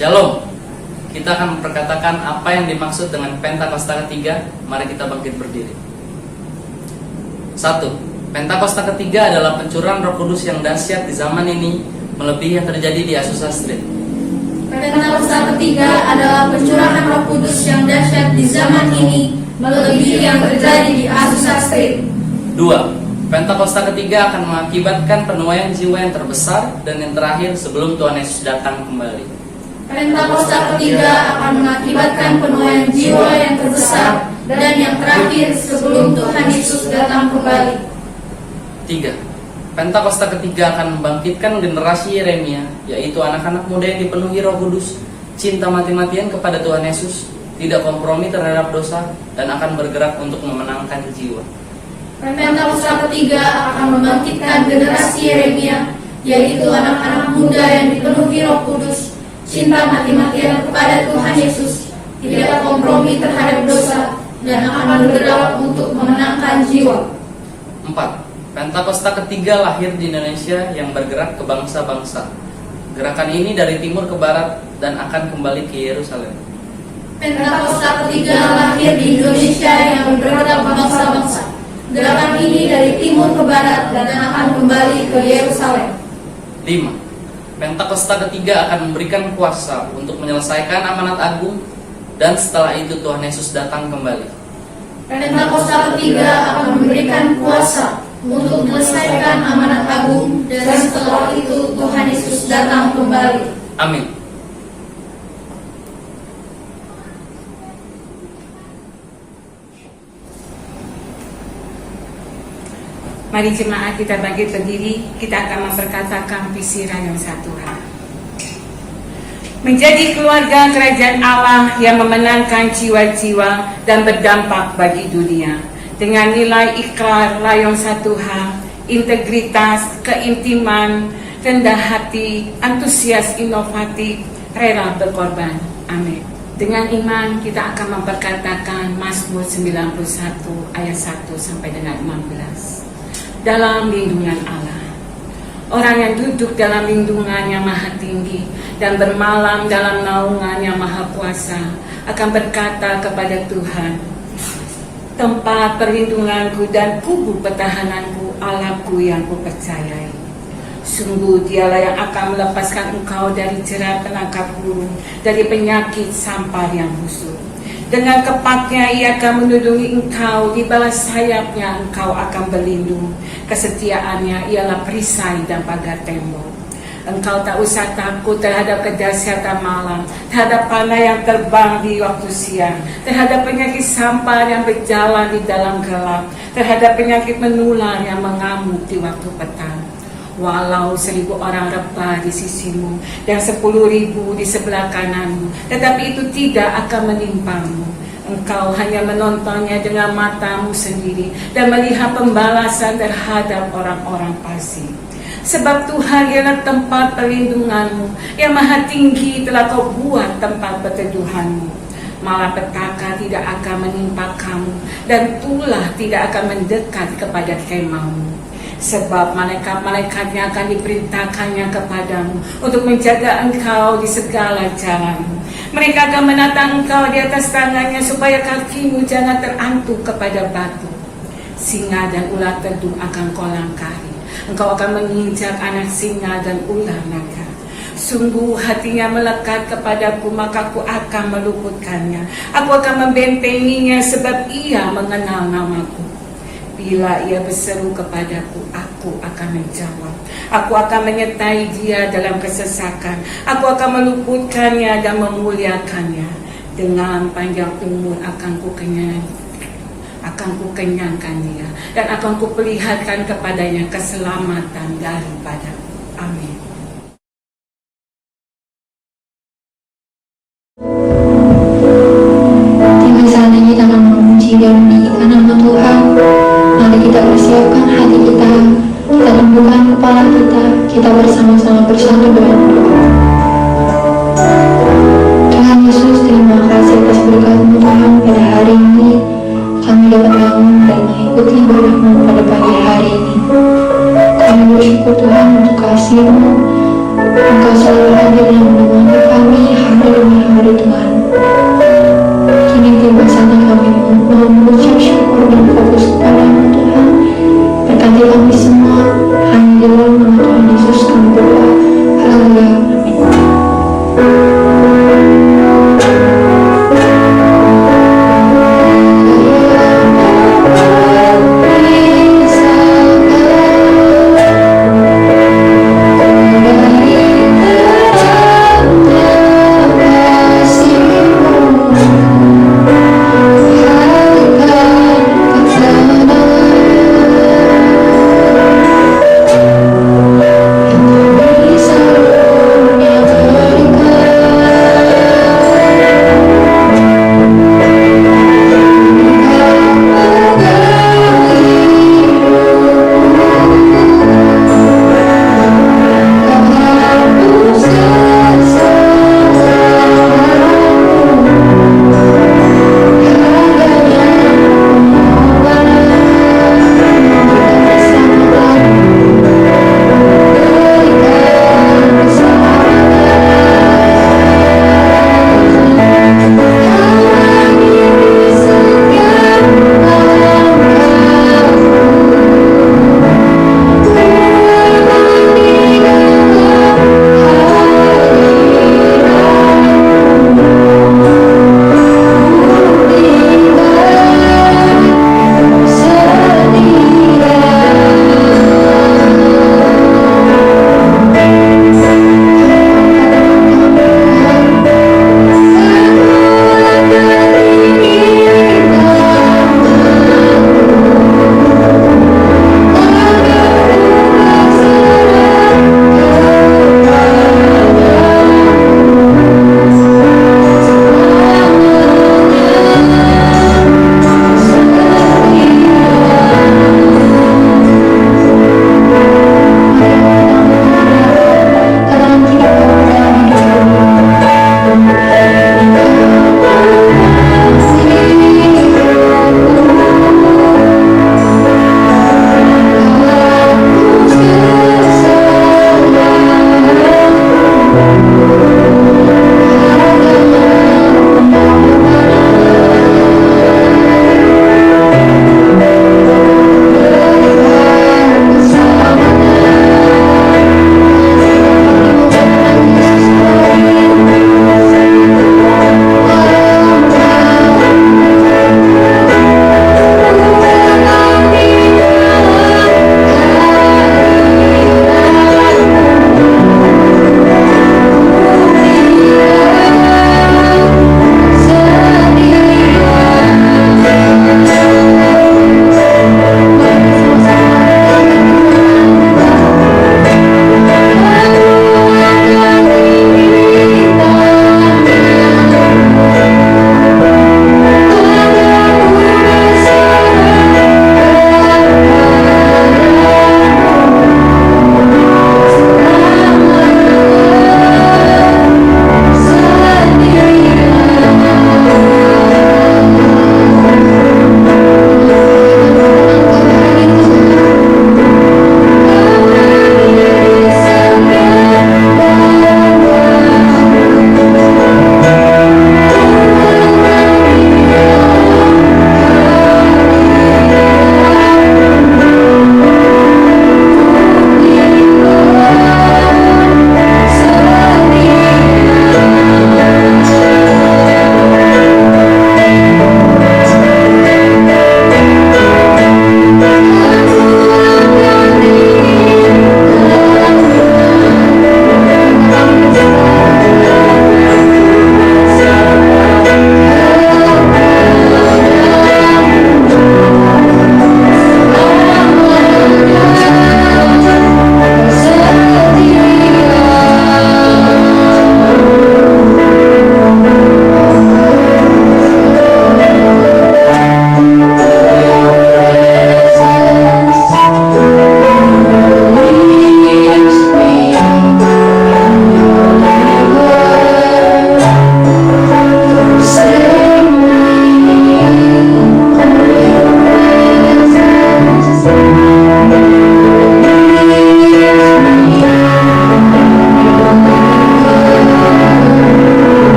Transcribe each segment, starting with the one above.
Shalom. Kita akan memperkatakan apa yang dimaksud dengan Pentakosta ketiga. Mari kita bangkit berdiri. 1. Pentakosta ketiga adalah pencurahan Roh Kudus yang dahsyat di zaman ini, melebihi yang terjadi di Azusa Street. Pentakosta ketiga adalah pencurahan Roh Kudus yang dahsyat di zaman ini, melebihi yang terjadi di Azusa Street. 2. Pentakosta ketiga akan mengakibatkan penuaian jiwa yang terbesar dan yang terakhir sebelum Tuhan Yesus datang kembali. Pentakosta ketiga akan mengakibatkan penuaian jiwa yang terbesar dan yang terakhir sebelum Tuhan Yesus datang kembali. 3. Pentakosta ketiga akan membangkitkan generasi Yeremia, yaitu anak-anak muda yang dipenuhi Roh Kudus, cinta mati-matian kepada Tuhan Yesus, tidak kompromi terhadap dosa, dan akan bergerak untuk memenangkan jiwa. Pentakosta ketiga akan membangkitkan generasi Yeremia, yaitu anak-anak muda yang dipenuhi Roh Kudus, cinta mati-matian kepada Tuhan Yesus, tidak kompromi terhadap dosa, dan akan bergerak untuk memenangkan jiwa. 4. Pentakosta ketiga lahir di Indonesia yang bergerak ke bangsa-bangsa. Gerakan ini dari timur ke barat dan akan kembali ke Yerusalem. Pentakosta ketiga lahir di Indonesia yang bergerak ke bangsa-bangsa. Gerakan ini dari timur ke barat dan akan kembali ke Yerusalem. 5. Pentakosta ketiga akan memberikan kuasa untuk menyelesaikan amanat agung, dan setelah itu Tuhan Yesus datang kembali. Pentakosta ketiga akan memberikan kuasa untuk menyelesaikan amanat agung, dan setelah itu Tuhan Yesus datang kembali. Amin. Mari jemaat kita bangkit berdiri, kita akan memperkatakan visi Rayong Satu Hal. Menjadi keluarga kerajaan Allah yang memenangkan jiwa-jiwa dan berdampak bagi dunia. Dengan nilai ikrar Rayong Satu Hal, integritas, keintiman, rendah hati, antusias inovatif, rela berkorban. Amin. Dengan iman kita akan memperkatakan Mazmur 91 ayat 1 sampai dengan 15. Dalam lindungan Allah, orang yang duduk dalam lindungan yang maha tinggi dan bermalam dalam naungan yang maha kuasa akan berkata kepada Tuhan, tempat perlindunganku dan kubu pertahananku, Allahku yang kupercayai. Sungguh dialah yang akan melepaskan engkau dari jerat penangkap burung, dari penyakit sampar yang busuk. Dengan kepatnya ia akan melindungi engkau, di bawah sayapnya engkau akan berlindung. Kesetiaannya ialah perisai dan pagar tembok. Engkau tak usah takut terhadap kedahsyatan malam, terhadap panah yang terbang di waktu siang, terhadap penyakit sampar yang berjalan di dalam gelap, terhadap penyakit menular yang mengamuk di waktu petang. Walau 1.000 orang rebah di sisimu dan 10.000 di sebelah kananmu, tetapi itu tidak akan menimpamu. Engkau hanya menontonnya dengan matamu sendiri dan melihat pembalasan terhadap orang-orang fasik. Sebab Tuhan ialah tempat perlindunganmu, yang maha tinggi telah kau buat tempat berteduhanmu. Malapetaka tidak akan menimpa kamu, dan tulah tidak akan mendekat kepada kemahmu. Sebab malaikat-malaikatnya akan diperintahkannya kepadamu untuk menjaga engkau di segala jalanmu. Mereka akan menatang engkau di atas tangannya supaya kakimu jangan terantuk kepada batu. Singa dan ular tedung akan kau langkahi. Engkau akan menginjak anak singa dan ular naga. Sungguh hatinya melekat kepadaku, maka aku akan meluputkannya. Aku akan membentenginya sebab ia mengenal namaku. Bila ia berseru kepadaku, aku akan menjawab. Aku akan menyertai dia dalam kesesakan. Aku akan meluputkannya dan memuliakannya. Dengan panjang umur akan kukenyangkan dia, dan akan kuperlihatkan kepadanya keselamatan daripadaku. Amin. Tiba saatnya kita akan memuji dan meninggikan nama Tuhan. Mari kita persiapkan hati kita, kita tundukkan kepala kita bersama-sama bersatu dalam doa. Tuhan Yesus, terima kasih atas berkat-Mu Tuhan pada hari ini. Kami dapat bangun dan mengikuti ibadah-Mu pada pagi hari ini. Kami bersyukur Tuhan untuk kasih-Mu. Engkau selalu hadir dan menemani kami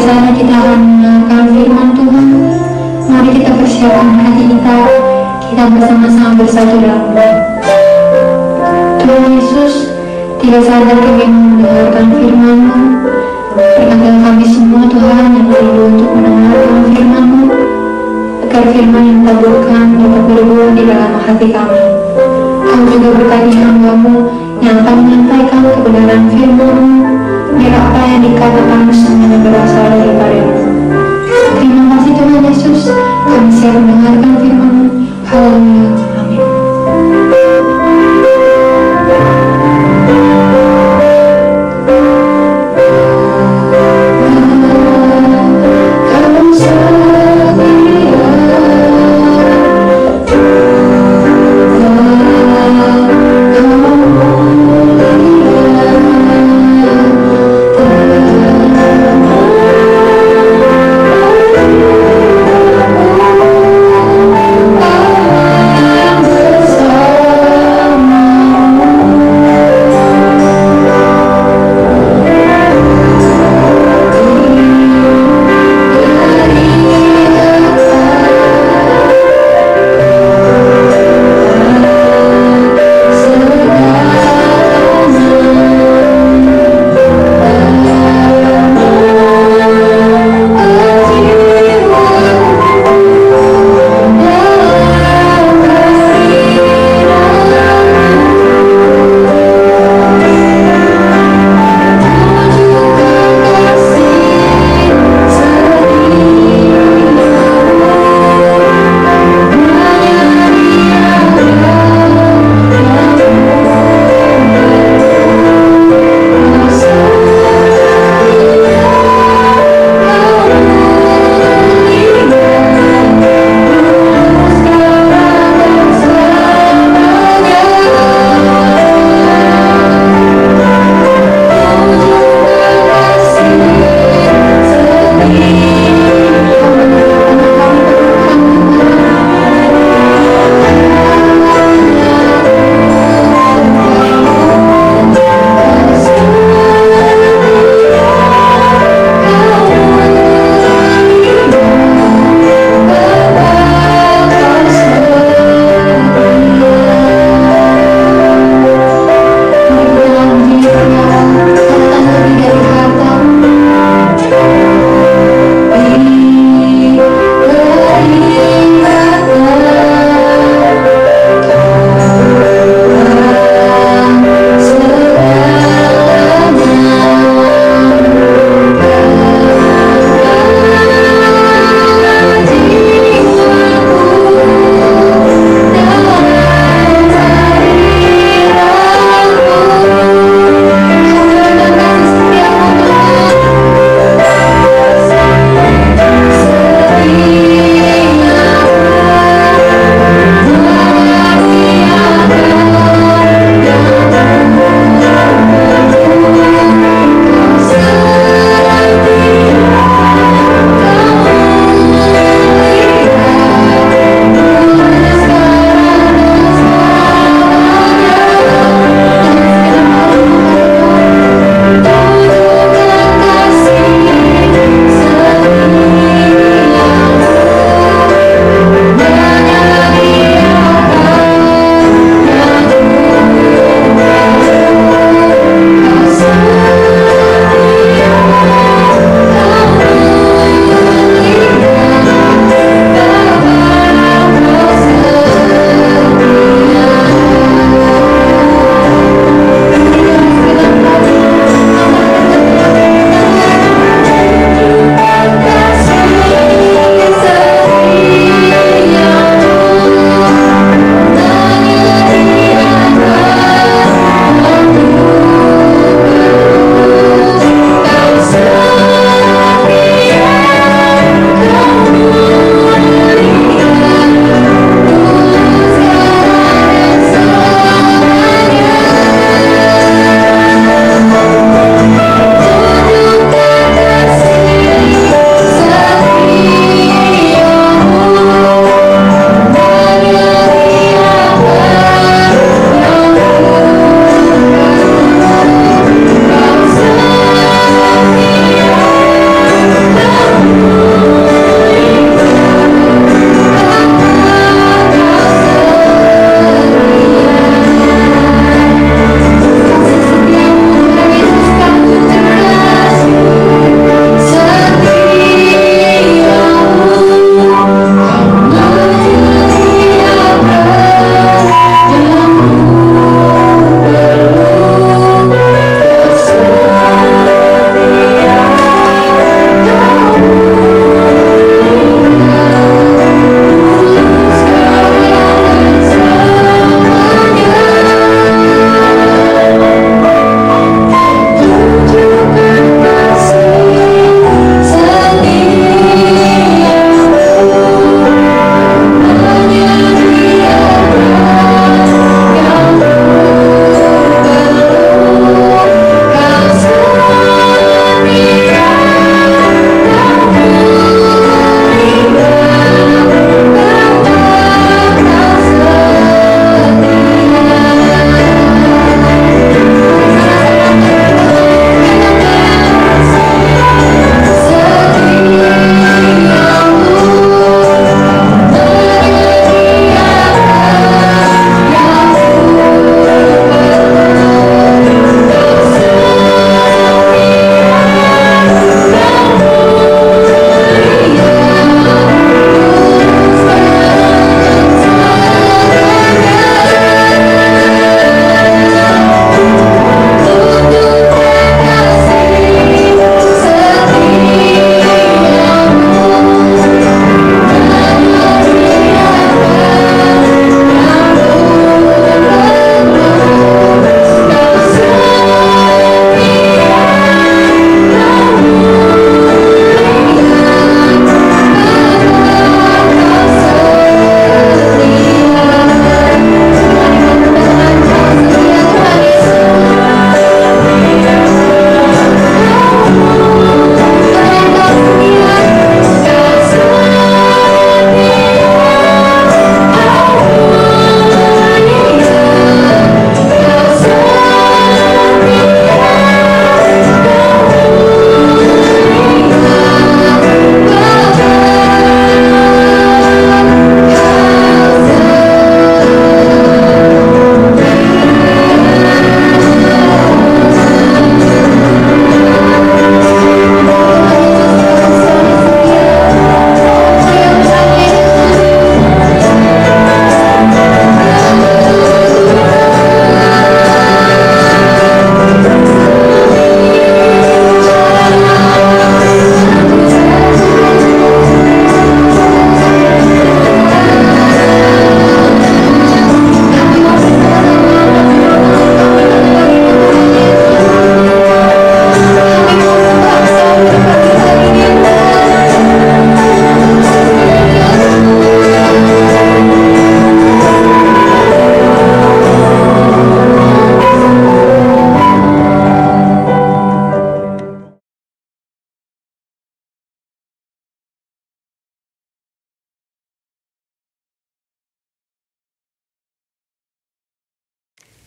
saatnya kita akan mendengarkan firman Tuhan. Mari kita persiapkan hati kita. Kita bersama-sama bersatu dalam doa. Tuhan Yesus, tidak sadar kami mendengarkan firman-Mu. Berkatilah kami semua Tuhan yang rindu untuk mendengarkan firman-Mu, agar firman yang taburkan dapat berbuah di dalam hati kami. Kau juga berkati hamba-Mu yang akan menyampaikan kebenaran firman-Mu, biar apa yang dikatakan semuanya berasal daripada-Mu. Terima kasih Tuhan Yesus, kami siap mendengarkan firman-Mu. Haleluya, amin. Kau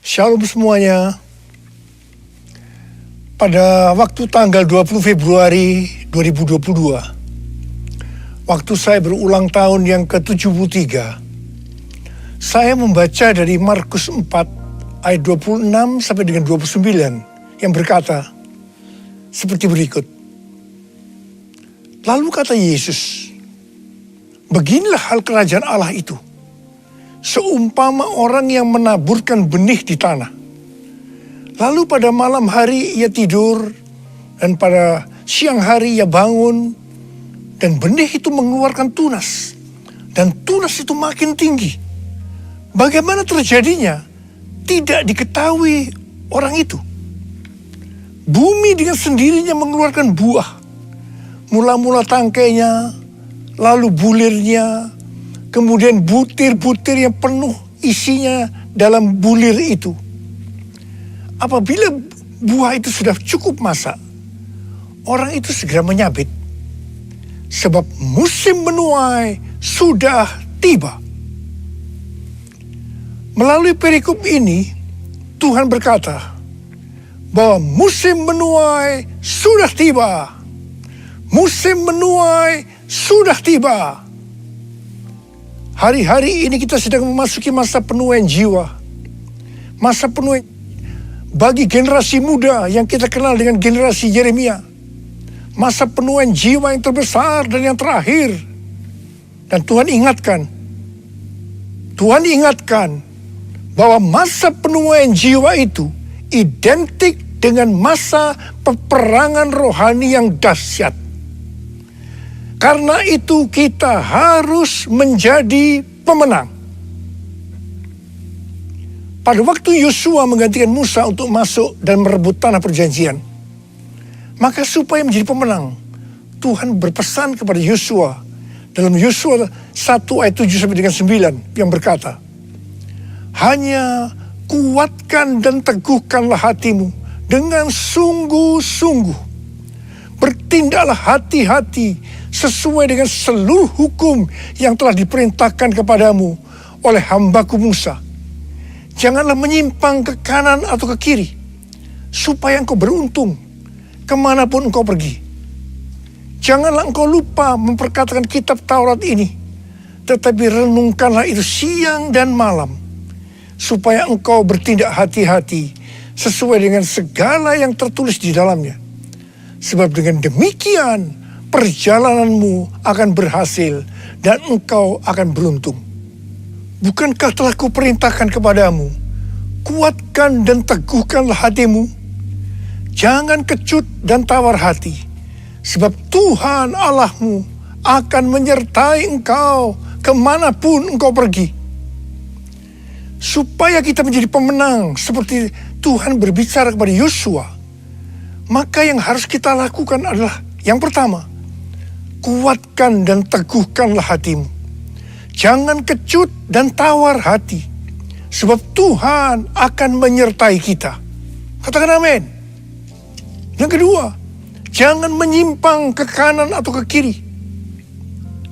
Shalom semuanya. Pada waktu tanggal 20 Februari 2022, waktu saya berulang tahun yang ke-73, saya membaca dari Markus 4 ayat 26 sampai dengan 29 yang berkata seperti berikut. Lalu kata Yesus, beginilah hal kerajaan Allah itu. Seumpama orang yang menaburkan benih di tanah. Lalu pada malam hari ia tidur, dan pada siang hari ia bangun, dan benih itu mengeluarkan tunas. Dan tunas itu makin tinggi. Bagaimana terjadinya? Tidak diketahui orang itu. Bumi dengan sendirinya mengeluarkan buah. Mula-mula tangkainya, lalu bulirnya, kemudian butir-butir yang penuh isinya dalam bulir itu. Apabila buah itu sudah cukup masak, orang itu segera menyabit. Sebab musim menuai sudah tiba. Melalui perikop ini, Tuhan berkata bahwa musim menuai sudah tiba. Musim menuai sudah tiba. Hari-hari ini kita sedang memasuki masa penuaian jiwa. Masa penuaian bagi generasi muda yang kita kenal dengan generasi Yeremia. Masa penuaian jiwa yang terbesar dan yang terakhir. Dan Tuhan ingatkan bahwa masa penuaian jiwa itu identik dengan masa peperangan rohani yang dahsyat. Karena itu kita harus menjadi pemenang. Pada waktu Yosua menggantikan Musa untuk masuk dan merebut tanah perjanjian, maka supaya menjadi pemenang, Tuhan berpesan kepada Yosua dalam Yosua 1 ayat 7 sampai dengan 9 yang berkata, hanya kuatkan dan teguhkanlah hatimu dengan sungguh-sungguh. Bertindaklah hati-hati sesuai dengan seluruh hukum yang telah diperintahkan kepadamu oleh hambaku Musa. Janganlah menyimpang ke kanan atau ke kiri, supaya engkau beruntung kemanapun engkau pergi. Janganlah engkau lupa memperkatakan kitab Taurat ini, tetapi renungkanlah itu siang dan malam, supaya engkau bertindak hati-hati sesuai dengan segala yang tertulis di dalamnya. Sebab dengan demikian perjalananmu akan berhasil dan engkau akan beruntung. Bukankah telah kuperintahkan kepadamu, kuatkan dan teguhkanlah hatimu. Jangan kecut dan tawar hati, sebab Tuhan Allahmu akan menyertai engkau kemanapun engkau pergi. Supaya kita menjadi pemenang seperti Tuhan berbicara kepada Yosua, maka yang harus kita lakukan adalah yang pertama, kuatkan dan teguhkanlah hatimu. Jangan kecut dan tawar hati, sebab Tuhan akan menyertai kita. Katakan amin. Yang kedua, jangan menyimpang ke kanan atau ke kiri.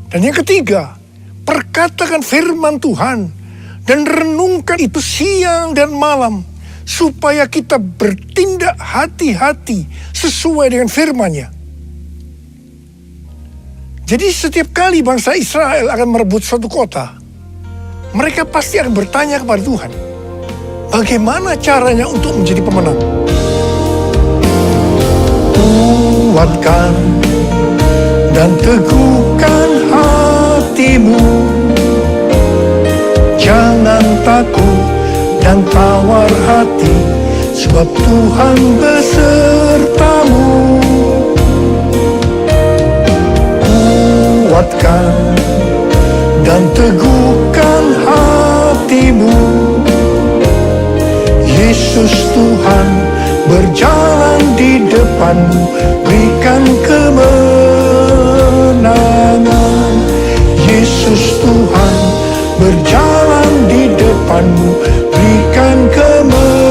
Dan yang ketiga, perkatakan firman Tuhan dan renungkan itu siang dan malam, supaya kita bertindak hati-hati sesuai dengan firman-Nya. Jadi setiap kali bangsa Israel akan merebut suatu kota, mereka pasti akan bertanya kepada Tuhan, bagaimana caranya untuk menjadi pemenang? Kuatkan dan teguhkan hatimu, jangan takut dan tawar hati, sebab Tuhan besertamu. Kuatkan dan teguhkan hatimu, Yesus Tuhan berjalan di depanmu, berikan kemenangan. Yesus Tuhan berjalan di depanmu, berikan kemenangan.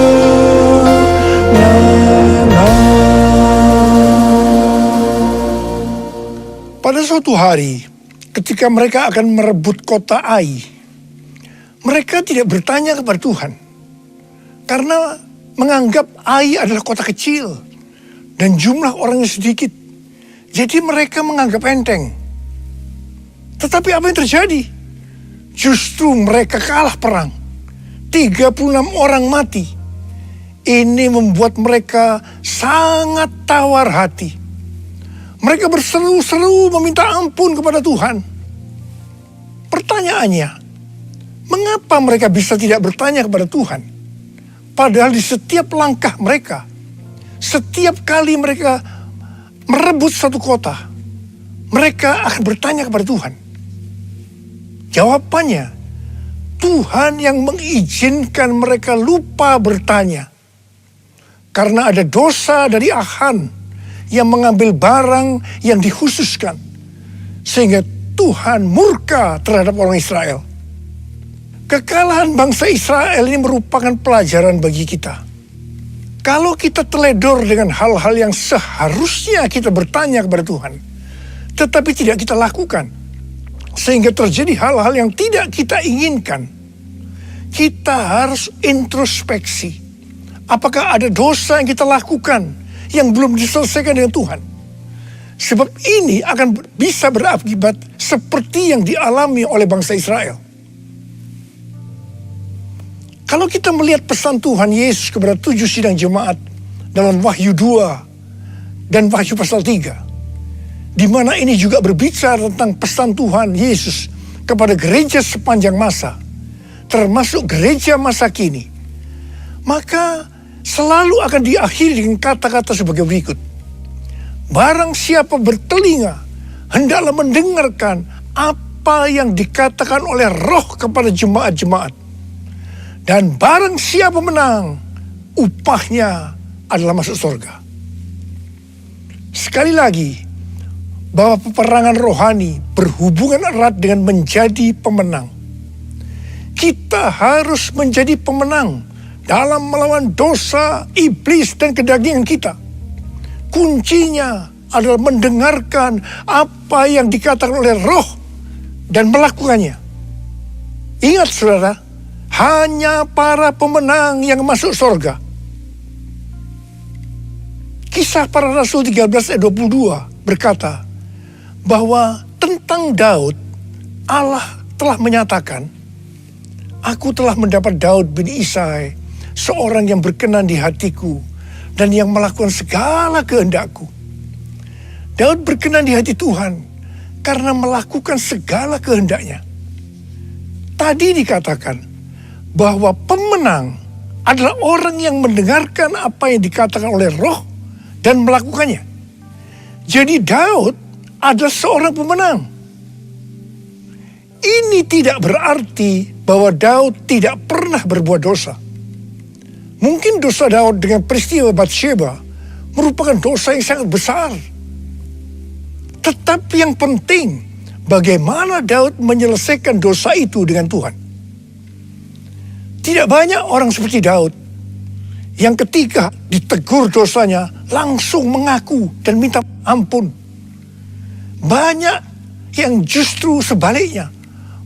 Pada suatu hari, ketika mereka akan merebut kota Ai, mereka tidak bertanya kepada Tuhan, Karena menganggap Ai adalah kota kecil dan jumlah orangnya sedikit. Jadi mereka menganggap enteng. Tetapi apa yang terjadi? Justru mereka kalah perang. 36 orang mati. Ini membuat mereka sangat tawar hati. Mereka berseru-seru meminta ampun kepada Tuhan. Pertanyaannya, mengapa mereka bisa tidak bertanya kepada Tuhan? Padahal di setiap langkah mereka, setiap kali mereka merebut satu kota, mereka akan bertanya kepada Tuhan. Jawabannya, Tuhan yang mengizinkan mereka lupa bertanya. Karena ada dosa dari Achan yang mengambil barang yang dikhususkan. Sehingga Tuhan murka terhadap orang Israel. Kekalahan bangsa Israel ini merupakan pelajaran bagi kita. Kalau kita teledor dengan hal-hal yang seharusnya kita bertanya kepada Tuhan, tetapi tidak kita lakukan, sehingga terjadi hal-hal yang tidak kita inginkan, kita harus introspeksi. Apakah ada dosa yang kita lakukan yang belum diselesaikan dengan Tuhan? Sebab ini akan bisa berakibat seperti yang dialami oleh bangsa Israel. Kalau kita melihat pesan Tuhan Yesus kepada 7 sidang jemaat dalam Wahyu 2 dan Wahyu pasal 3, di mana ini juga berbicara tentang pesan Tuhan Yesus kepada gereja sepanjang masa, termasuk gereja masa kini, maka selalu akan diakhiri dengan kata-kata sebagai berikut. Barang siapa bertelinga, hendaklah mendengarkan apa yang dikatakan oleh Roh kepada jemaat-jemaat. Dan barang siapa menang, upahnya adalah masuk surga. Sekali lagi, bahwa peperangan rohani berhubungan erat dengan menjadi pemenang. Kita harus menjadi pemenang dalam melawan dosa, iblis, dan kedagingan kita. Kuncinya adalah mendengarkan apa yang dikatakan oleh Roh dan melakukannya. Ingat saudara, hanya para pemenang yang masuk surga. Kisah Para Rasul 13 ayat 22 berkata bahwa tentang Daud, Allah telah menyatakan, aku telah mendapat Daud bin Isai, seorang yang berkenan di hatiku dan yang melakukan segala kehendakku. Daud berkenan di hati Tuhan karena melakukan segala kehendaknya. Tadi dikatakan bahwa pemenang adalah orang yang mendengarkan apa yang dikatakan oleh Roh dan melakukannya. Jadi Daud adalah seorang pemenang. Ini tidak berarti bahwa Daud tidak pernah berbuat dosa. Mungkin dosa Daud dengan peristiwa Batsheba merupakan dosa yang sangat besar. Tetapi yang penting, bagaimana Daud menyelesaikan dosa itu dengan Tuhan. Tidak banyak orang seperti Daud yang ketika ditegur dosanya langsung mengaku dan minta ampun. Banyak yang justru sebaliknya,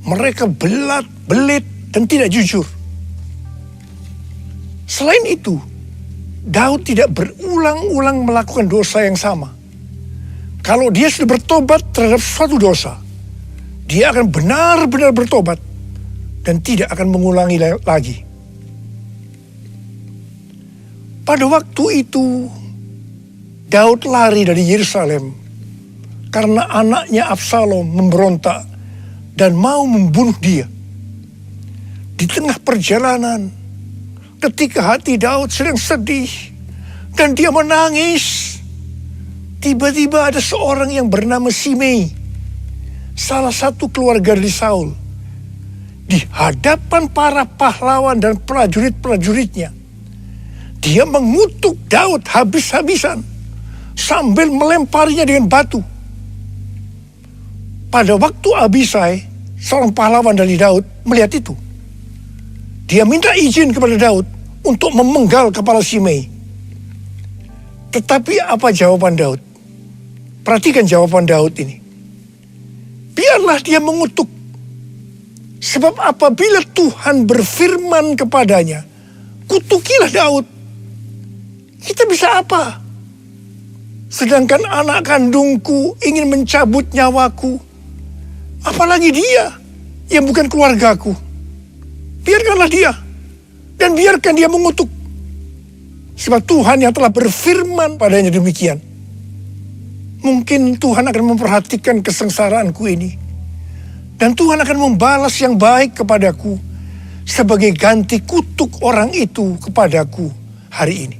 mereka belit dan tidak jujur. Selain itu, Daud tidak berulang-ulang melakukan dosa yang sama. Kalau dia sudah bertobat terhadap suatu dosa, dia akan benar-benar bertobat dan tidak akan mengulangi lagi. Pada waktu itu, Daud lari dari Yerusalem karena anaknya Absalom memberontak dan mau membunuh dia. Di tengah perjalanan, ketika hati Daud sedang sedih dan dia menangis, tiba-tiba ada seorang yang bernama Simei, salah satu keluarga dari Saul, di hadapan para pahlawan dan prajurit-prajuritnya. Dia mengutuk Daud habis-habisan sambil melemparinya dengan batu. Pada waktu Abisai, seorang pahlawan dari Daud, melihat itu, dia minta izin kepada Daud untuk memenggal kepala Simei. Tetapi apa jawaban Daud? Perhatikan jawaban Daud ini. Biarlah dia mengutuk. Sebab apabila Tuhan berfirman kepadanya, kutukilah Daud. Kita bisa apa? Sedangkan anak kandungku ingin mencabut nyawaku. Apalagi dia yang bukan keluargaku. Biarkanlah dia. Dan biarkan dia mengutuk. Sebab Tuhan yang telah berfirman padanya demikian. Mungkin Tuhan akan memperhatikan kesengsaraanku ini. Dan Tuhan akan membalas yang baik kepadaku. Sebagai ganti kutuk orang itu kepadaku hari ini.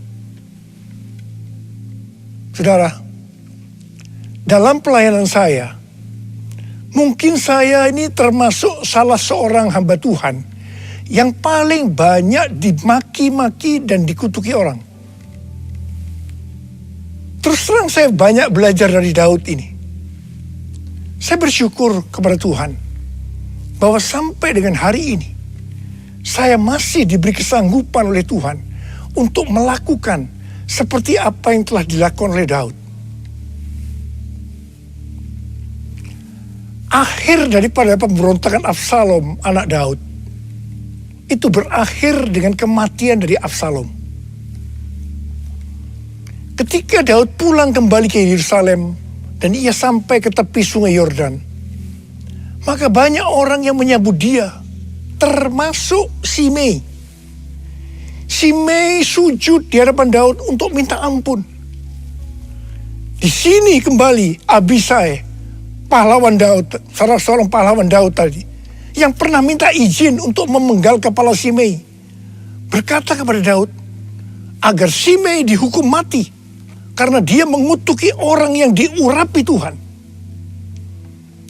Saudara, dalam pelayanan saya, mungkin saya ini termasuk salah seorang hamba Tuhan yang paling banyak dimaki-maki dan dikutuki orang. Terus terang saya banyak belajar dari Daud ini. Saya bersyukur kepada Tuhan bahwa sampai dengan hari ini, saya masih diberi kesanggupan oleh Tuhan untuk melakukan seperti apa yang telah dilakukan oleh Daud. Akhir daripada pemberontakan Absalom, anak Daud, itu berakhir dengan kematian dari Absalom. Ketika Daud pulang kembali ke Yerusalem dan ia sampai ke tepi sungai Yordan, maka banyak orang yang menyambut dia, termasuk Simei. Simei sujud di hadapan Daud untuk minta ampun. Di sini kembali Abisai, pahlawan Daud, salah seorang pahlawan Daud tadi, yang pernah minta izin untuk memenggal kepala Simei, berkata kepada Daud agar Simei dihukum mati karena dia mengutuki orang yang diurapi Tuhan.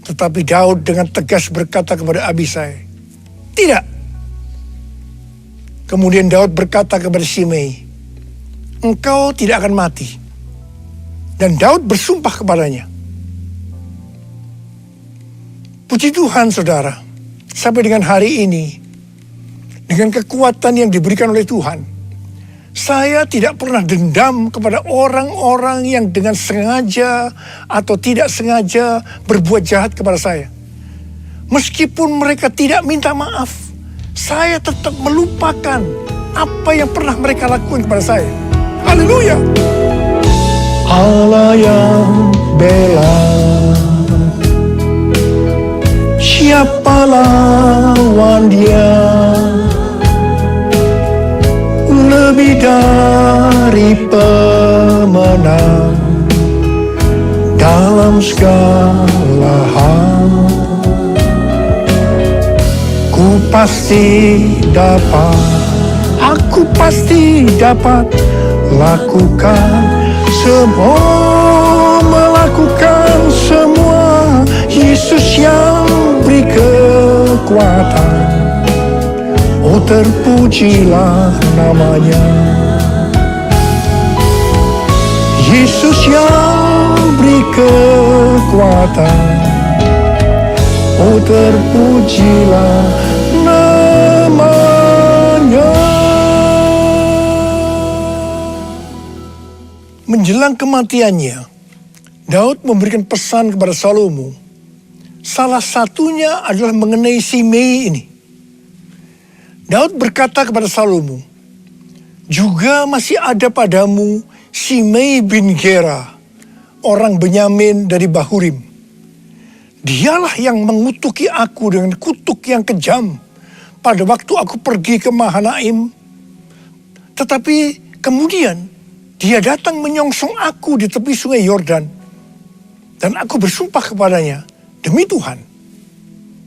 Tetapi Daud dengan tegas berkata kepada Abisai, tidak. Kemudian Daud berkata kepada Simei, engkau tidak akan mati. Dan Daud bersumpah kepadanya. Puji Tuhan saudara, sampai dengan hari ini, dengan kekuatan yang diberikan oleh Tuhan, saya tidak pernah dendam kepada orang-orang yang dengan sengaja atau tidak sengaja berbuat jahat kepada saya. Meskipun mereka tidak minta maaf, saya tetap melupakan apa yang pernah mereka lakukan kepada saya. Haleluya. Allah yang bela, siapa lawan dia? Lebih dari pemenang dalam segala hal. Aku pasti dapat lakukan semua, melakukan semua. Yesus yang beri kekuatan, oh terpujilah namanya. Yesus yang beri kekuatan, oh terpujilah namanya. Menjelang kematiannya, Daud memberikan pesan kepada Salomo. Salah satunya adalah mengenai Simei ini. Daud berkata kepada Salomo, juga masih ada padamu Simei bin Gera, orang Benyamin dari Bahurim. Dialah yang mengutuki aku dengan kutuk yang kejam pada waktu aku pergi ke Mahanaim. Tetapi kemudian dia datang menyongsong aku di tepi sungai Yordan. Dan aku bersumpah kepadanya, demi Tuhan,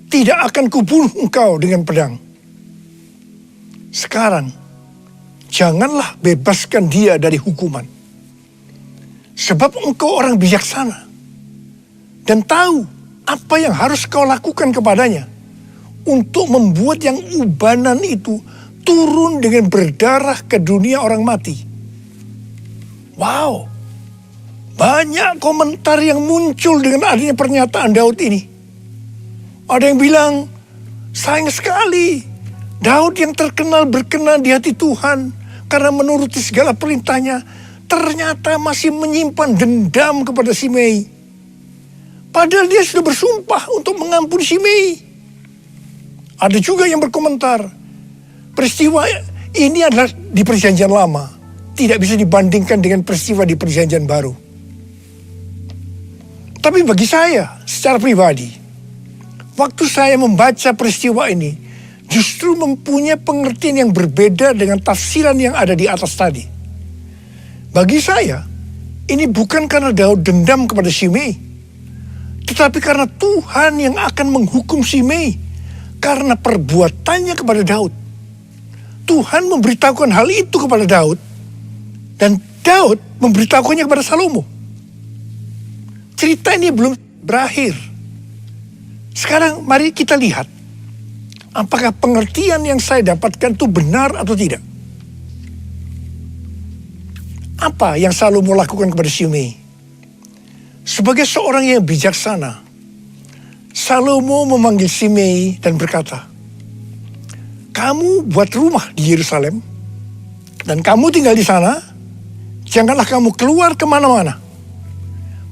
tidak akan kubunuh engkau dengan pedang. Sekarang, janganlah bebaskan dia dari hukuman. Sebab engkau orang bijaksana dan tahu apa yang harus kau lakukan kepadanya untuk membuat yang ubanan itu turun dengan berdarah ke dunia orang mati. Wow, banyak komentar yang muncul dengan adanya pernyataan Daud ini. Ada yang bilang, sayang sekali Daud yang terkenal berkenan di hati Tuhan karena menuruti segala perintahnya, ternyata masih menyimpan dendam kepada Simei. Padahal dia sudah bersumpah untuk mengampuni Simei. Ada juga yang berkomentar, peristiwa Ini adalah di Perjanjian Lama, tidak bisa dibandingkan dengan peristiwa di Perjanjian Baru. Tapi bagi saya, secara pribadi, waktu saya membaca peristiwa ini, justru mempunyai pengertian yang berbeda dengan tafsiran yang ada di atas tadi. Bagi saya, ini bukan karena Daud dendam kepada Shimei, tetapi karena Tuhan yang akan menghukum Shimei karena perbuatannya kepada Daud. Tuhan memberitahukan hal itu kepada Daud, dan Daud memberitahukannya kepada Salomo. Cerita ini belum berakhir. Sekarang mari kita lihat, apakah pengertian yang saya dapatkan itu benar atau tidak. Apa yang Salomo lakukan kepada Shimei? Sebagai seorang yang bijaksana, Salomo memanggil Shimei dan berkata, kamu buat rumah di Yerusalem, dan kamu tinggal di sana, janganlah kamu keluar kemana-mana.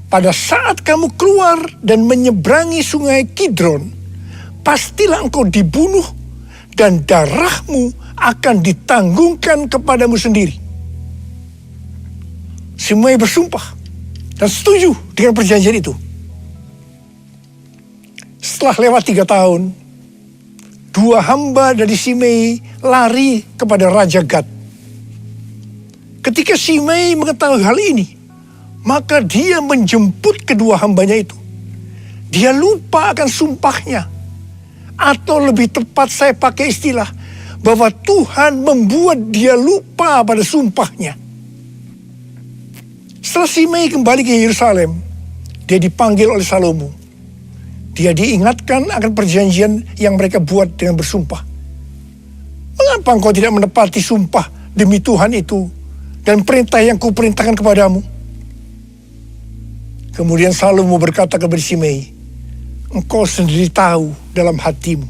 Pada saat kamu keluar dan menyeberangi sungai Kidron, pastilah engkau dibunuh dan darahmu akan ditanggungkan kepadamu sendiri. Shimei bersumpah dan setuju dengan perjanjian itu. Setelah lewat 3 tahun, 2 hamba dari Shimei lari kepada Raja Gad. Ketika Shimei mengetahui hal ini, maka dia menjemput kedua hambanya itu. Dia lupa akan sumpahnya. Atau lebih tepat saya pakai istilah, bahwa Tuhan membuat dia lupa pada sumpahnya. Setelah Shimei kembali ke Yerusalem, dia dipanggil oleh Salomo. Dia diingatkan akan perjanjian yang mereka buat dengan bersumpah. Mengapa engkau tidak menepati sumpah demi Tuhan itu dan perintah yang kuperintahkan kepadamu? Kemudian Salomo berkata kepada Shimei, engkau sendiri tahu dalam hatimu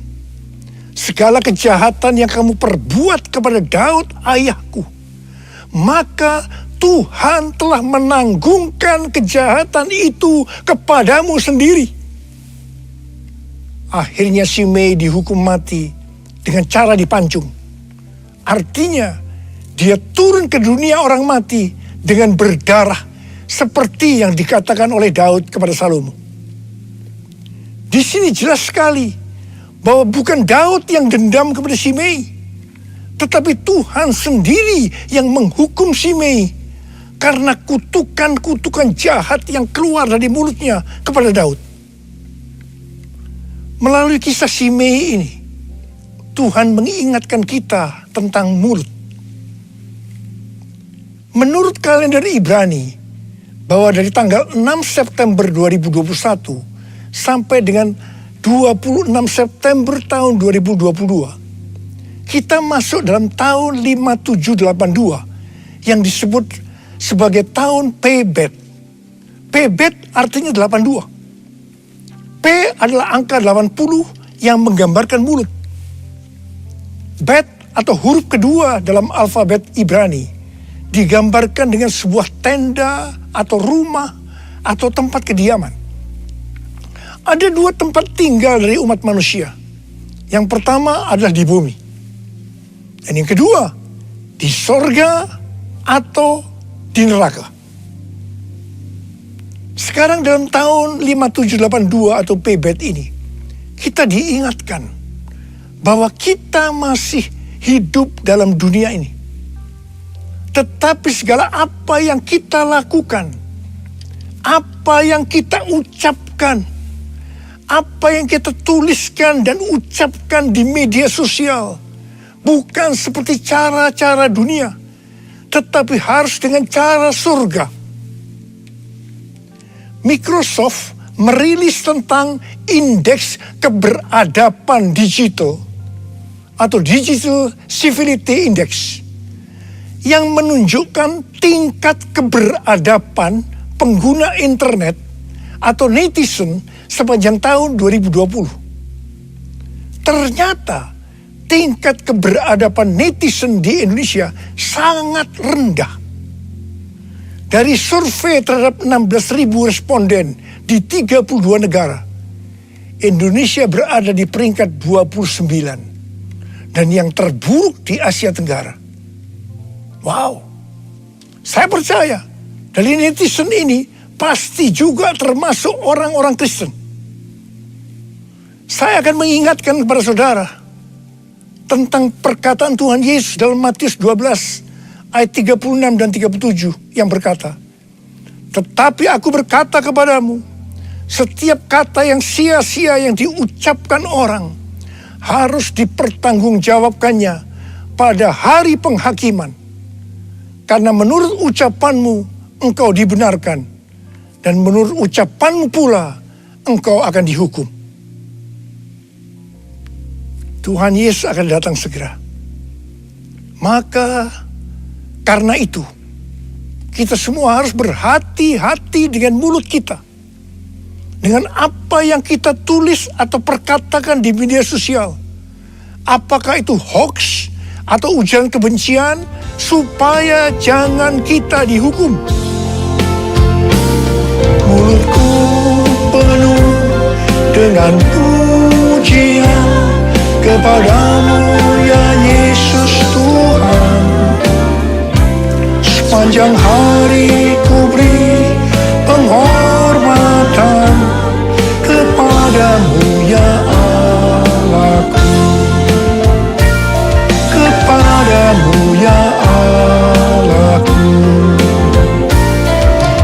segala kejahatan yang kamu perbuat kepada Daud ayahku. Maka Tuhan telah menanggungkan kejahatan itu kepadamu sendiri. Akhirnya Shimei dihukum mati dengan cara dipancung. Artinya dia turun ke dunia orang mati dengan berdarah, seperti yang dikatakan oleh Daud kepada Salomo. Di sini jelas sekali bahwa bukan Daud yang dendam kepada Shimei, tetapi Tuhan sendiri yang menghukum Shimei karena kutukan-kutukan jahat yang keluar dari mulutnya kepada Daud. Melalui kisah Shimei ini, Tuhan mengingatkan kita tentang mulut. Menurut kalender Ibrani, bahwa dari tanggal 6 September 2021 sampai dengan 26 September tahun 2022, kita masuk dalam tahun 5782 yang disebut sebagai tahun Pebet. Pebet artinya 82. P adalah angka 80 yang menggambarkan mulut. Bet atau huruf kedua dalam alfabet Ibrani digambarkan dengan sebuah tenda atau rumah atau tempat kediaman. Ada 2 tempat tinggal dari umat manusia. Yang pertama adalah di bumi. Dan yang kedua, di sorga atau di neraka. Sekarang dalam tahun 5782 atau Pebet ini, kita diingatkan bahwa kita masih hidup dalam dunia ini. Tetapi segala apa yang kita lakukan, apa yang kita ucapkan, apa yang kita tuliskan dan ucapkan di media sosial, bukan seperti cara-cara dunia, tetapi harus dengan cara surga. Microsoft merilis tentang indeks keberadaban digital atau Digital Civility Index yang menunjukkan tingkat keberadaban pengguna internet atau netizen sepanjang tahun 2020. Ternyata tingkat keberadaban netizen di Indonesia sangat rendah. Dari survei terhadap 16.000 responden di 32 negara, Indonesia berada di peringkat 29 dan yang terburuk di Asia Tenggara. Wow, saya percaya dari netizen ini pasti juga termasuk orang-orang Kristen. Saya akan mengingatkan kepada saudara tentang perkataan Tuhan Yesus dalam Matius 12 ayat 36 dan 37 yang berkata, "Tetapi aku berkata kepadamu, setiap kata yang sia-sia yang diucapkan orang harus dipertanggungjawabkannya pada hari penghakiman. Karena menurut ucapanmu engkau dibenarkan, dan menurut ucapanmu pula engkau akan dihukum." Tuhan Yesus akan datang segera. Maka karena itu, kita semua harus berhati-hati dengan mulut kita. Dengan apa yang kita tulis atau perkatakan di media sosial. Apakah itu hoax atau ujaran kebencian, supaya jangan kita dihukum. Mulutku penuh dengan pujian kepadamu ya Yesus Tuhan. Sepanjang hari ku beri penghormatan kepadamu ya Allahku. Kepadamu ya Allahku.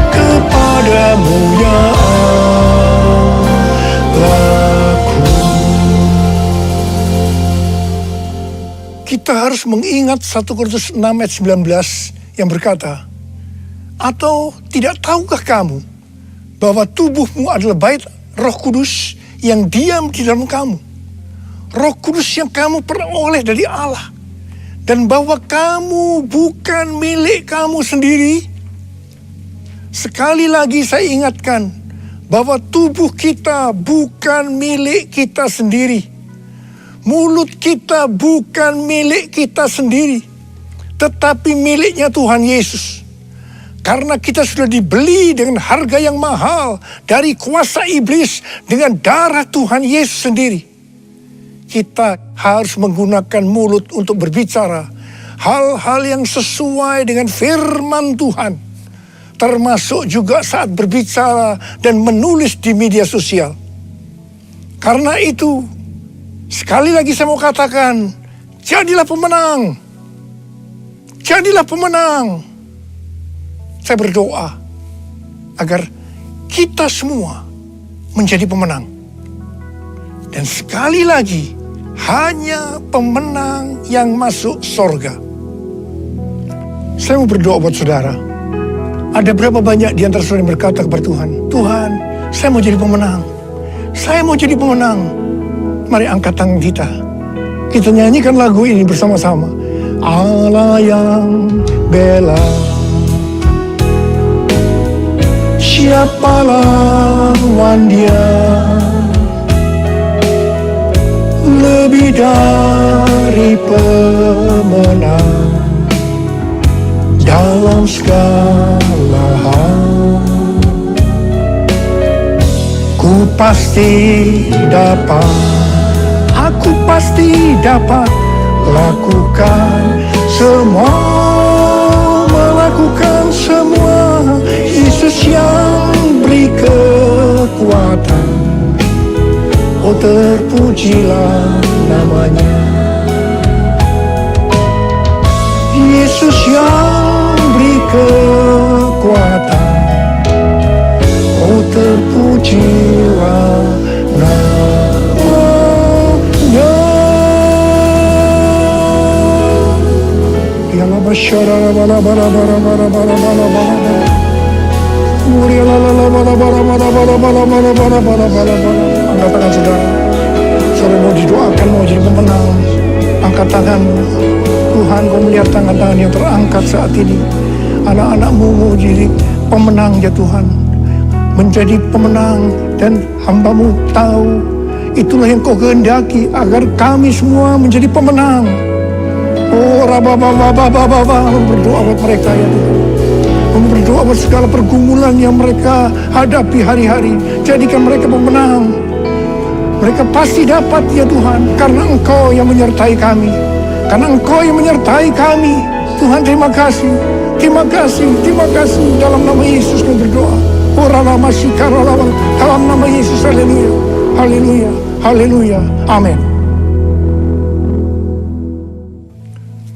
Kepadamu ya Allahku. Kita harus mengingat 1 Korintus 6 ayat 19 yang berkata, "Atau tidak tahukah kamu bahwa tubuhmu adalah bait Roh Kudus yang diam di dalam kamu? Roh Kudus yang kamu peroleh dari Allah, dan bahwa kamu bukan milik kamu sendiri." Sekali lagi saya ingatkan bahwa tubuh kita bukan milik kita sendiri. Mulut kita bukan milik kita sendiri, tetapi miliknya Tuhan Yesus. Karena kita sudah dibeli dengan harga yang mahal dari kuasa iblis dengan darah Tuhan Yesus sendiri. Kita harus menggunakan mulut untuk berbicara hal-hal yang sesuai dengan firman Tuhan. Termasuk juga saat berbicara dan menulis di media sosial. Karena itu, sekali lagi saya mau katakan, jadilah pemenang. Jadilah pemenang. Saya berdoa agar kita semua menjadi pemenang. Dan sekali lagi, hanya pemenang yang masuk sorga. Saya mau berdoa buat saudara. Ada berapa banyak di antara saudara yang berkata kepada Tuhan, "Tuhan, saya mau jadi pemenang. Saya mau jadi pemenang." Mari angkat tangan kita. Kita nyanyikan lagu ini bersama-sama. Allah yang bela, siapa lawan Dia? Lebih dari pemenang dalam segala hal. Ku pasti dapat, aku pasti dapat lakukan semua, melakukan semua. Yesus yang beri kekuatan, oh terpujilah namanya. Yesus yang beri kekuatan, oh terpujilah namanya. Yalah basyara bala bala bala bala bala bala bala. Mulia la la la bala bala bala bala bala bala bala bala bala bala. Angkat tangan saudara. Saudara mau didoakan mau jadi pemenang. Angkat tanganmu. Tuhan, kau melihat tangan-tangan yang terangkat saat ini. Anak-anakmu mau jadi pemenang ya Tuhan. Menjadi pemenang, dan hamba-Mu tahu itulah yang Kau kehendaki agar kami semua menjadi pemenang. Oh Rabba-Baba, berdoa buat mereka ya Tuhan. Berdoa buat segala pergumulan yang mereka hadapi hari-hari. Jadikan mereka pemenang. Mereka pasti dapat ya Tuhan, karena Engkau yang menyertai kami. Karena Engkau yang menyertai kami, Tuhan terima kasih. Terima kasih, terima kasih. Dalam nama Yesus kami berdoa. Dalam nama Yesus, haleluya, haleluya, haleluya, amin.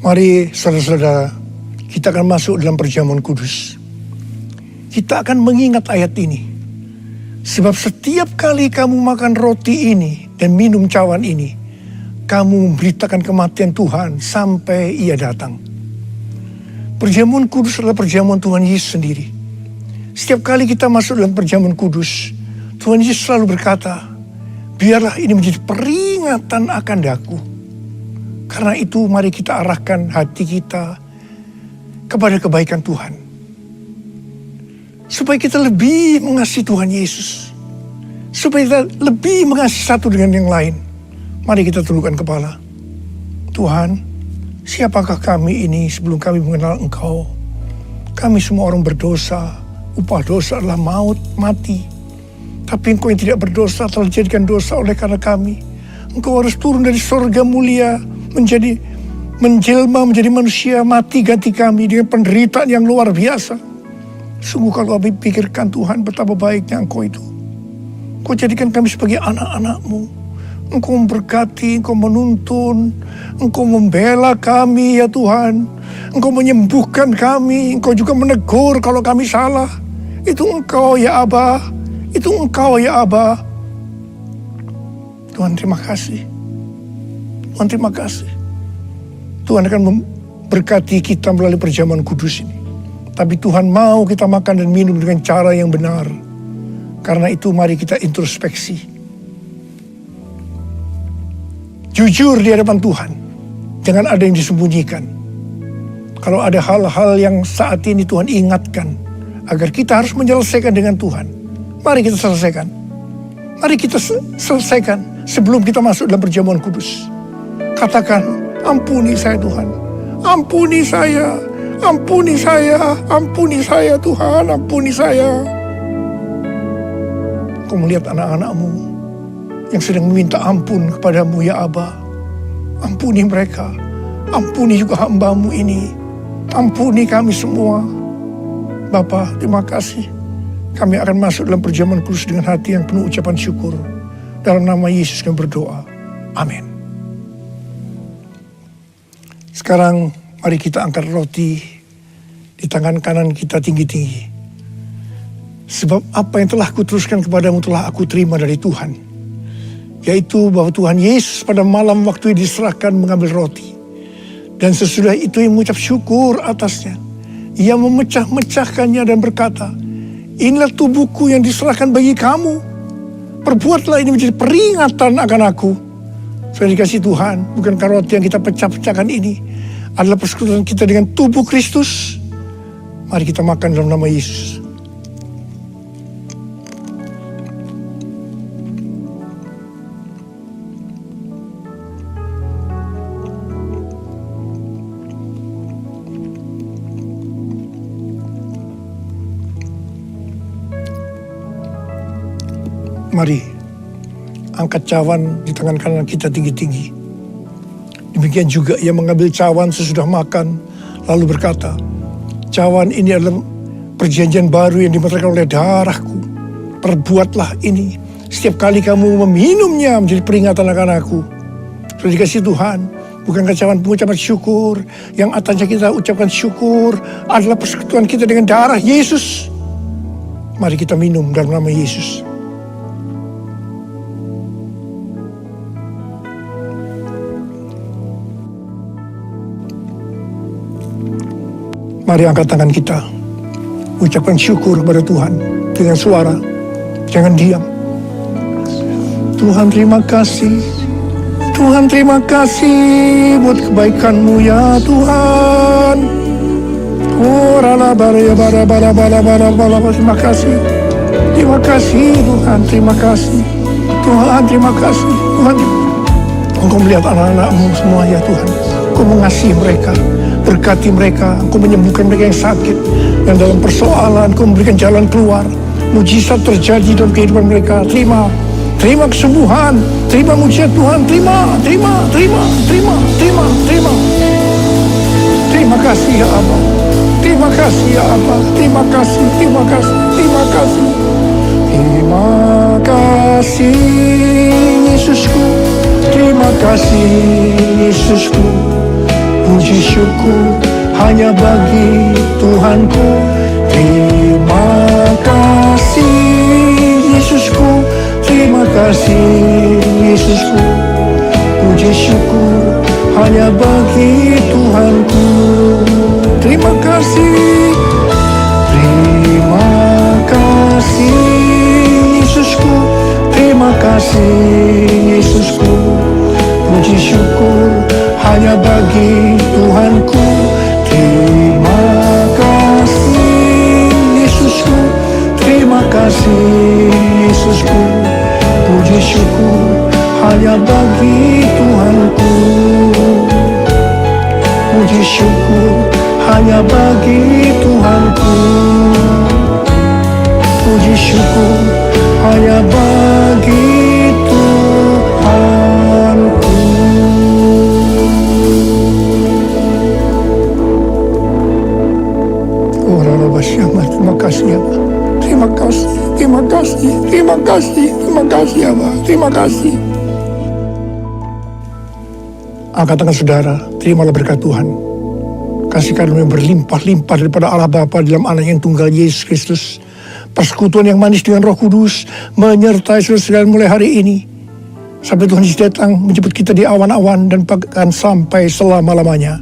Mari saudara-saudara, kita akan masuk dalam perjamuan kudus. Kita akan mengingat ayat ini. Sebab setiap kali kamu makan roti ini dan minum cawan ini, kamu memberitakan kematian Tuhan sampai Ia datang. Perjamuan kudus adalah perjamuan Tuhan Yesus sendiri. Setiap kali kita masuk dalam perjamuan kudus, Tuhan Yesus selalu berkata, biarlah ini menjadi peringatan akan daku. Karena itu mari kita arahkan hati kita kepada kebaikan Tuhan. Supaya kita lebih mengasihi Tuhan Yesus. Supaya kita lebih mengasihi satu dengan yang lain. Mari kita tundukkan kepala. Tuhan, siapakah kami ini sebelum kami mengenal Engkau? Kami semua orang berdosa. Upah dosa adalah maut, mati. Tapi Engkau yang tidak berdosa telah dijadikan dosa oleh karena kami. Engkau harus turun dari surga mulia, menjelma menjadi manusia, mati ganti kami dengan penderitaan yang luar biasa. Sungguh kalau kami pikirkan Tuhan betapa baiknya Engkau itu. Engkau jadikan kami sebagai anak-anak-Mu. Engkau memberkati, Engkau menuntun, Engkau membela kami ya Tuhan. Engkau menyembuhkan kami, Engkau juga menegur kalau kami salah. Itu Engkau ya Aba, itu Engkau ya Aba. Tuhan terima kasih. Tuhan terima kasih. Tuhan akan memberkati kita melalui perjamuan kudus ini. Tapi Tuhan mau kita makan dan minum dengan cara yang benar. Karena itu mari kita introspeksi. Jujur di hadapan Tuhan. Jangan ada yang disembunyikan. Kalau ada hal-hal yang saat ini Tuhan ingatkan. Agar kita harus menyelesaikan dengan Tuhan. Mari kita selesaikan. Mari kita selesaikan sebelum kita masuk dalam perjamuan kudus. Katakan, ampuni saya Tuhan. Ampuni saya. Ampuni saya. Ampuni saya Tuhan. Ampuni saya. Kau melihat anak-anak-Mu yang sedang meminta ampun kepadamu ya Aba. Ampuni mereka. Ampuni juga hamba-Mu ini. Ampuni kami semua. Bapa, terima kasih. Kami akan masuk dalam perjamuan kudus dengan hati yang penuh ucapan syukur. Dalam nama Yesus kami berdoa. Amin. Sekarang mari kita angkat roti di tangan kanan kita tinggi-tinggi. Sebab apa yang telah kuteruskan kepadamu telah aku terima dari Tuhan. Yaitu bahwa Tuhan Yesus pada malam waktu diserahkan mengambil roti. Dan sesudah itu ia mengucap syukur atasnya. Ia memecah-mecahkannya dan berkata, inilah tubuhku yang diserahkan bagi kamu. Perbuatlah ini menjadi peringatan akan aku. Sudah dikasih Tuhan, bukankah roti yang kita pecah-pecahkan ini adalah persekutuan kita dengan tubuh Kristus? Mari kita makan dalam nama Yesus. Mari, angkat cawan di tangan kanan kita tinggi-tinggi. Demikian juga ia mengambil cawan sesudah makan, lalu berkata, cawan ini adalah perjanjian baru yang dimeteraikan oleh darahku. Perbuatlah ini setiap kali kamu meminumnya menjadi peringatan akan aku. Sudah dikasih Tuhan, bukankah cawan pengucapan syukur, yang atasnya kita ucapkan syukur adalah persekutuan kita dengan darah Yesus. Mari kita minum dalam nama Yesus. Mari angkat tangan kita. Ucapkan syukur kepada Tuhan dengan suara. Jangan diam. Tuhan terima kasih. Tuhan terima kasih buat kebaikan-Mu ya Tuhan. Oh rala bara. Terima kasih. Terima kasih Tuhan. Terima kasih. Tuhan terima kasih. Tuhan, Engkau melihat anak-anak-Mu semua ya Tuhan. Engkau mengasihi mereka. Berkati mereka, Engkau menyembuhkan mereka yang sakit, yang dalam persoalan, Engkau memberikan jalan keluar. Mujizat terjadi dalam kehidupan mereka. Terima kesembuhan, terima mujizat Tuhan, terima. Terima kasih ya Abah. Terima kasih ya Abah. Terima kasih, terima kasih, terima kasih. Terima kasih Yesusku. Terima kasih Yesusku. Puji syukur hanya bagi Tuhanku. Terima kasih Yesusku. Terima kasih Yesusku. Puji syukur hanya bagi Tuhanku. Terima kasih. Terima kasih Yesusku. Terima kasih Yesusku. Puji syukur hanya bagi Tuhanku. Terima kasih Yesusku. Terima kasih Yesusku. Puji syukur hanya bagi Tuhanku. Puji syukur hanya bagi Tuhanku. Puji syukur hanya bagi Tuhanku. Oh, Rara Syamah, terima kasih ya Pak. Terima kasih, terima kasih, terima kasih, terima kasih ya Pak. Terima kasih. Angkat tangan saudara, terimalah berkat Tuhan. Kasih karunia berlimpah-limpah daripada Allah Bapa dalam anak yang tunggal Yesus Kristus. Persekutuan yang manis dengan Roh Kudus menyertai saudara mulai hari ini. Sampai Tuhan Yesus datang menjemput kita di awan-awan dan bahkan sampai selama-lamanya.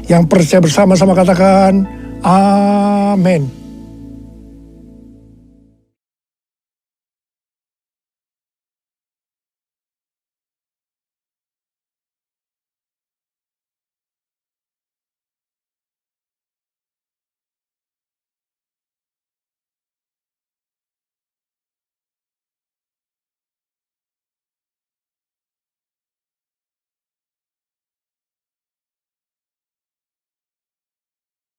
Yang percaya bersama-sama katakan, Amin.